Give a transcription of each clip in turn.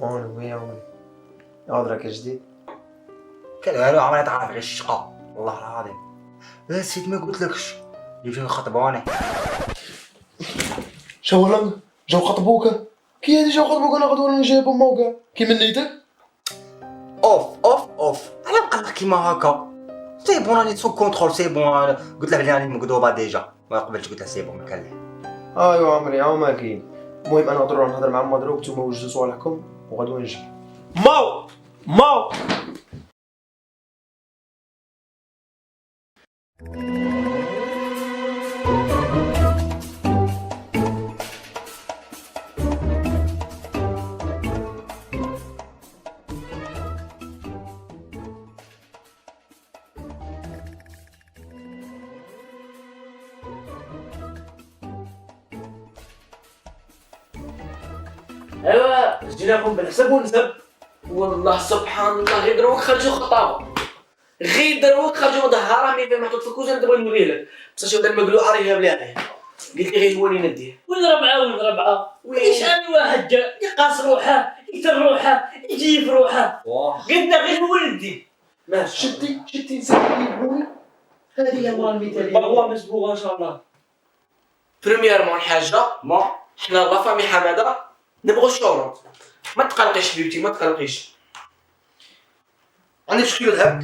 وانا ويا عمري عذرك يا جديد. كان والو عمري تعرف على الشقة والله العظيم. بس ما قلتلكش اللي جاي خطبوني. شو لم جو خطبوك؟ كي هادي جو خطبوك انا غدوه انا جايبهم موقع كي من نيتك. اوف انا مقلق كيما هكا. سي بون راني سو كونترول سي بون. قلت له بلي راني مقدوبه ديجا ما قبلتش قلت له سي بون ما كان ليه. ايوا عمري ما كاين. المهم انا ضروري نهضر مع مدروك نتوما وجدوا صوالحكم وغدوه نجي. ماو ايوا جيناكم بالحسب ونسب. والله سبحان الله غير دروك خرجوا خطابه، غير دروك خرجوا مظهره مي ما تفكوش انا دابا نوريه لك بصح شو دار مقلوعه راه بلي عليه. قلت لي غير هوني نديه وين ربعه وين شحال من واحد جا يقاس روحه يقتل روحه يجيب روحه قلنا غير هو نديه. ماشي شتي نسالي بوي. هذه هي المراه المثاليه. والله مسبوغه ان شاء الله. بريميرمون حاجه ما حنا لا فامي حماده نبغوا الشروط. ما تقلقيش بيوتي ما تقلقيش. راني شكي الذهب.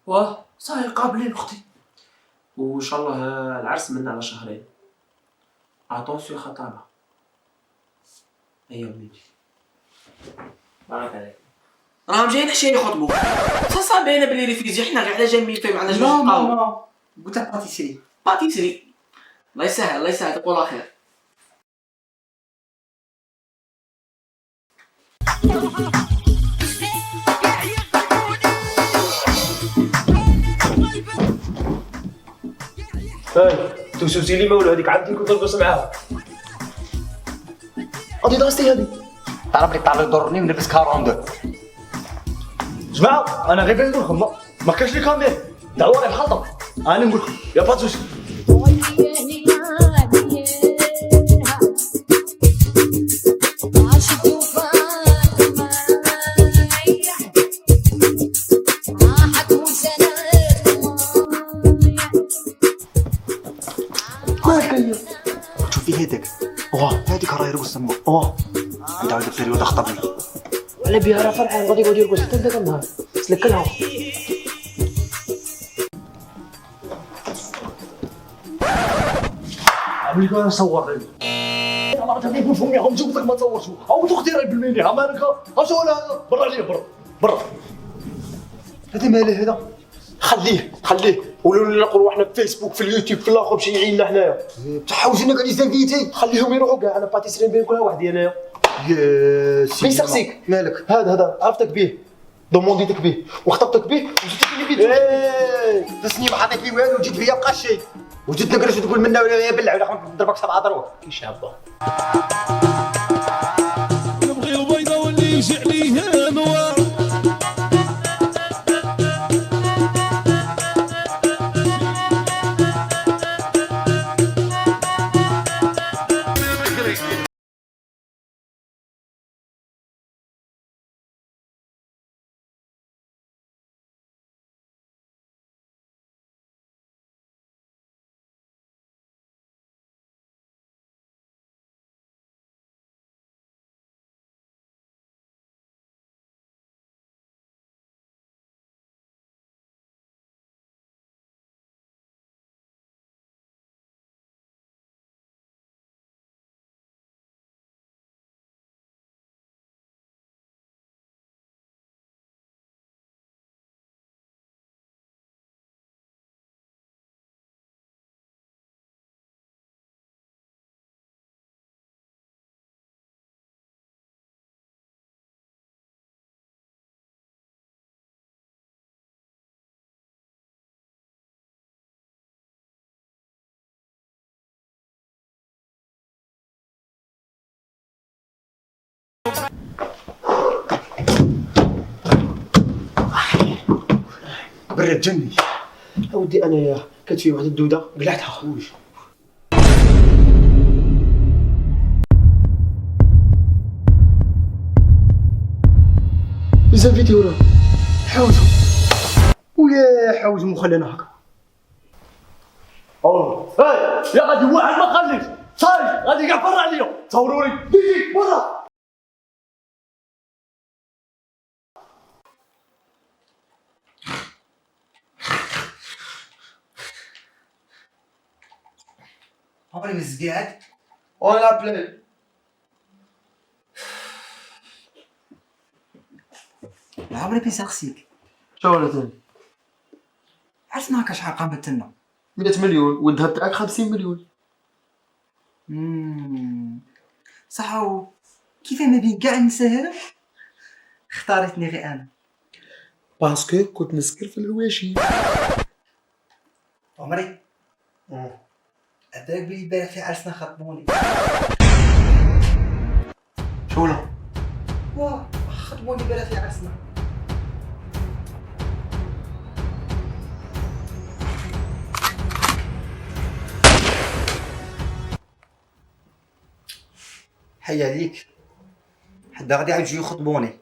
واه صاي قابلين اختي. وان شاء الله العرس منا على شهرين. اتونسيو خطابه. ايوا وليدي بارك عليك. راهم جايين عشان يخطبوا. صا باينه بلي ريفيزي حنا غير على جنب فيه معنا جوج قهوه. قلت لك باتيسري. باتيسري. الله يسهل الله يسهل تقول خير. هاي توسوسي لي مولو هذيك عندي كنت نلبس معاها. غادي دراستي هذه. تعرف لي طالع يضرني ونلبس 42. جماعة أنا غير نقول لكم ما كاينش لي كاميرا دعوة على الخطأ. أنا نقول لكم يا باتوسي. شوفي هذاك هذيك راهي يرقص تما عندها هذيك البريود خطبني على بها راه فرحان غادي يقعد يرقص حتى ذاك النهار سلكلها. عملي كان نصور لي أنا تبي فمي هم جبتك ما تصورش أو تختي راهي بالميني عمالك أشو ولا برا عليا برا. هذا ماله هذا خليه ولو نقولوا احنا في فيسبوك في اليوتيوب في الاخر باش يعيننا حنايا. تحوسنا قاعد يزنفيتي. خليهم يروحوا كاع انا باتيسري بين كل وحدي انايا. يا سيدي بين سقسيك مالك هذا عرفتك به دومونديتك به وخطبتك به وجيتك لي فيديو. بسني ما عطيت لي والو جيت فيا بقى شي وجيت نقرش تقول منا ولا بلع ولا نضربك 7 ضربات كي شابه. نبغي البيضه واللي يجي عليها نوار. برا تجني. اودي انايا كانت فيه واحد الدوده قلعتها خويا. بزاف فيديو راه حوزو ويا حوزو مخلينا هكا. يا غادي واحد ما خليش صاي غادي كاع برا عليا تصوروني ديك برا. عمري مزقاد. اون لابلي عمري بيسا خسيك. شو ولا ثاني عرفنا هكا شحال قامت لنا. 100 مليون والذهب تاعك 50 مليون. صح. كيف ما بين كاع النساء اختارتني غير انا. باسكو كنت نسكر في الهواشي. عمري أداك بلي البارح في عرسنا خطبوني. شولا واه خطبوني البارح في عرسنا. حيا ليك حدا غادي يعاودو يخطبوني.